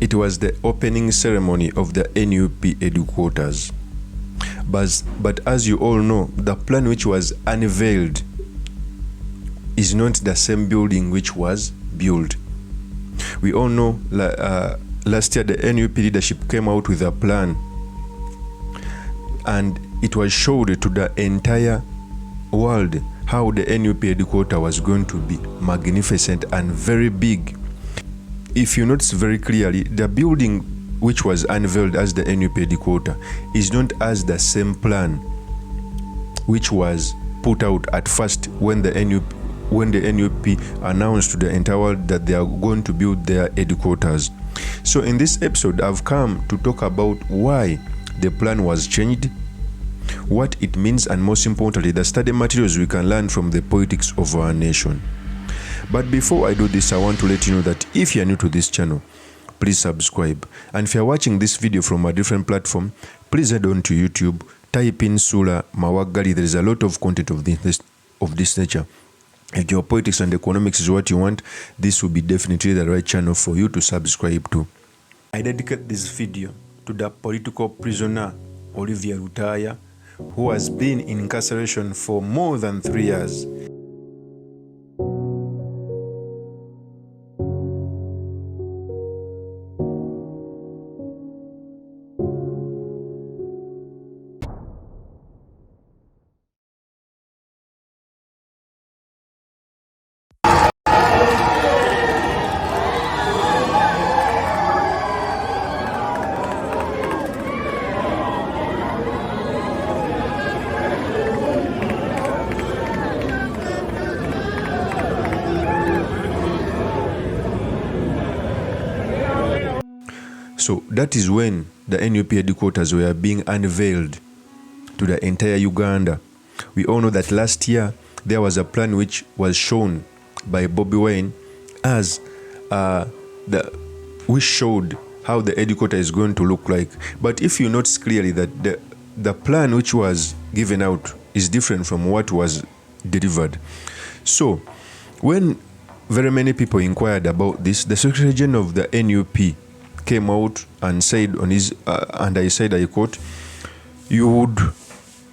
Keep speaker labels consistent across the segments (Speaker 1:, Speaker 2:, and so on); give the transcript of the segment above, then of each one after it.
Speaker 1: It was the opening ceremony of the NUP headquarters. But as you all know, the plan which was unveiled is not the same building which was built. We all know last year the NUP leadership came out with a plan, and it was showed to the entire world how the NUP headquarters was going to be magnificent and very big. If you notice very clearly, the building which was unveiled as the NUP headquarters is not as the same plan which was put out at first when the NUP announced to the entire world that they are going to build their headquarters. So in this episode, I've come to talk about why the plan was changed, what it means, and most importantly, the study materials we can learn from the politics of our nation. But before I do this, I want to let you know that if you are new to this channel, please subscribe. And if you are watching this video from a different platform, please head on to YouTube, type in Sula Mawagali. There is a lot of content of this nature. If your politics and economics is what you want, this will be definitely the right channel for you to subscribe to. I dedicate this video to the political prisoner Olivia Rutaya, who has been in incarceration for more than 3 years. So that is when the NUP headquarters were being unveiled to the entire Uganda. We all know that last year there was a plan which was shown by BOBI WINE as which showed how the headquarters is going to look like. But if you notice clearly that the plan which was given out is different from what was delivered. So when very many people inquired about this, the Secretary General of the NUP came out and said on his and I said, I quote, "You would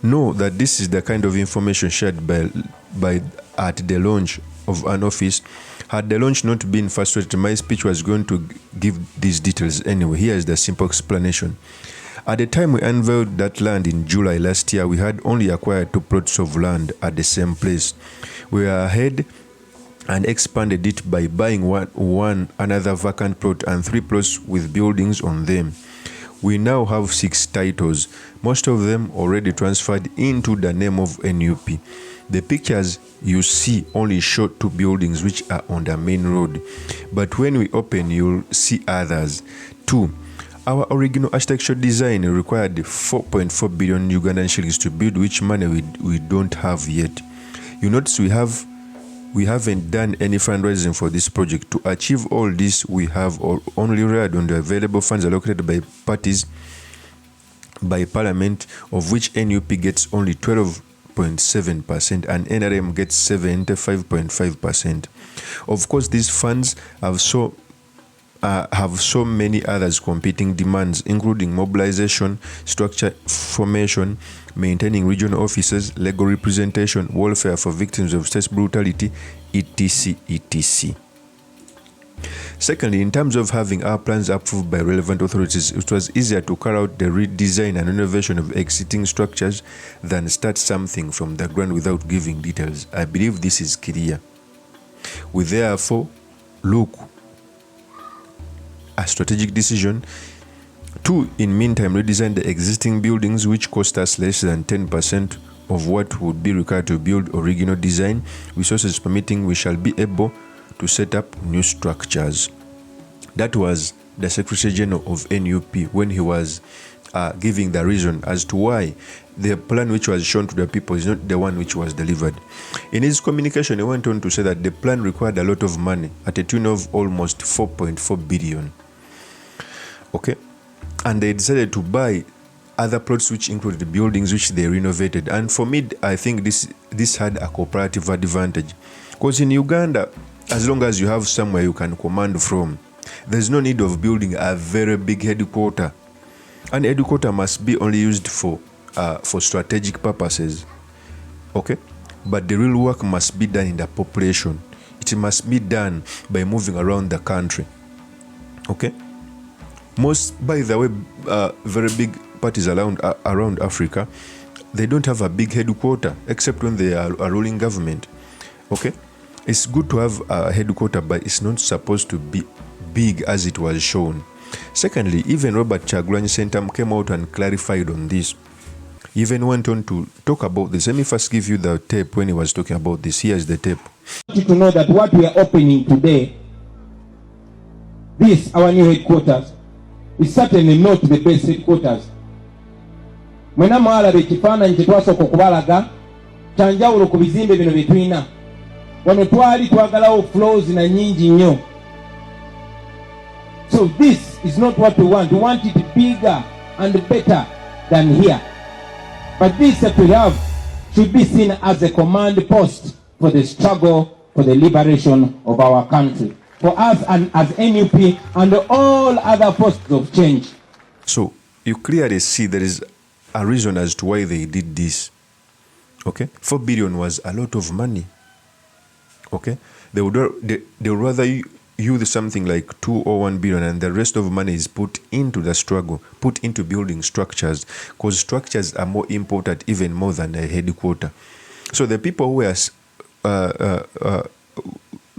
Speaker 1: know that this is the kind of information shared by at the launch of an office. Had the launch not been frustrated, my speech was going to give these details anyway. Here is the simple explanation. At the time we unveiled that land in July last year, we had only acquired 2 plots of land at the same place. We are ahead and expanded it by buying one another vacant plot and 3 plots with buildings on them. We now have 6 titles, most of them already transferred into the name of NUP. The pictures you see only show 2 buildings which are on the main road, but when we open you'll see others. 2. Our original architectural design required 4.4 billion Ugandan shillings to build, which money we don't have yet. You notice we haven't done any fundraising for this project. To achieve all this, we have only relied on the available funds allocated by parties by Parliament, of which NUP gets only 12.7% and NRM gets 75.5%. Of course, these funds have so many others competing demands, including mobilization, structure formation, maintaining regional offices, legal representation, welfare for victims of state brutality, etc. etc. Secondly, in terms of having our plans approved by relevant authorities, it was easier to carry out the redesign and renovation of existing structures than start something from the ground without giving details. I believe this is clear. We therefore look a strategic decision to, in meantime, redesign the existing buildings, which cost us less than 10% of what would be required to build original design. Resources permitting, we shall be able to set up new structures. That was the Secretary General of NUP when he was giving the reason as to why the plan which was shown to the people is not the one which was delivered. In his communication, he went on to say that the plan required a lot of money at a tune of almost 4.4 billion. Okay, and they decided to buy other plots which included the buildings which they renovated. And for me, I think this had a cooperative advantage, because in Uganda, as long as you have somewhere you can command from, There's no need of building a very big headquarter. An headquarter must be only used for strategic purposes, okay? But the real work must be done in the population. It must be done by moving around the country, okay? Most, by the way, very big parties around Africa, they don't have a big headquarter except when they are a ruling government, okay? It's good to have a headquarter, but it's not supposed to be big as it was shown. Secondly, even Robert Kyagulanyi Ssentamu came out and clarified on this. He even went on to talk about this. Let me first give you the tape when he was talking about this. Here's the tape.
Speaker 2: I want you to know that what we are opening today, this, our new headquarters, is certainly not the best headquarters. Mwena mwalabe ekifaananyi kye twasooka okubalaga kya njawulo ku bizimbe bino bye tulina. Wano twali twagalawo floors na nnyingi nnyo. So this is not what we want. We want it bigger and better than here. But this that we have should be seen as a command post for the struggle for the liberation of our country. For us and as NUP and all other forces of change.
Speaker 1: So you clearly see there is a reason as to why they did this. Okay? 4 billion was a lot of money. Okay? They would rather use something like 2 or 1 billion and the rest of money is put into the struggle, put into building structures, because structures are more important even more than a headquarter. So the people who were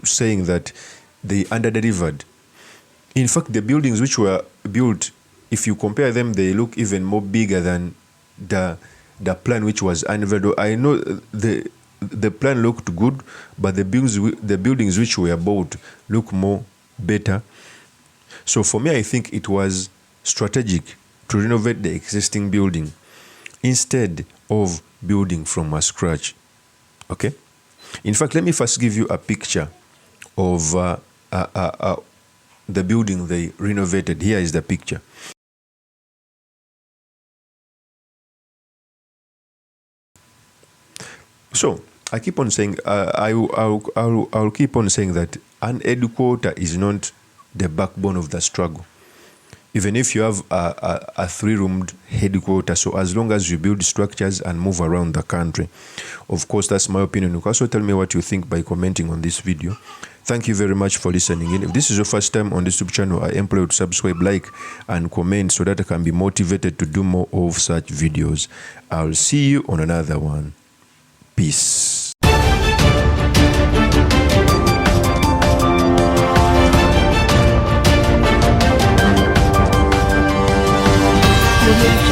Speaker 1: saying that they under-delivered, in fact the buildings which were built, if you compare them, they look even more bigger than the plan which was unveiled. I know the plan looked good, but the buildings which were bought look more better. So for me, I think it was strategic to renovate the existing building instead of building from scratch. Okay? In fact, let me first give you a picture of the building they renovated. Here is the picture. So I keep on saying, I'll keep on saying that an headquarter is not the backbone of the struggle. Even if you have a 3-roomed headquarter, so as long as you build structures and move around the country. Of course, that's my opinion. You can also tell me what you think by commenting on this video. Thank you very much for listening in. If this is your first time on this YouTube channel, I implore you to subscribe, like, and comment so that I can be motivated to do more of such videos. I'll see you on another one. Peace.
Speaker 3: Thank you.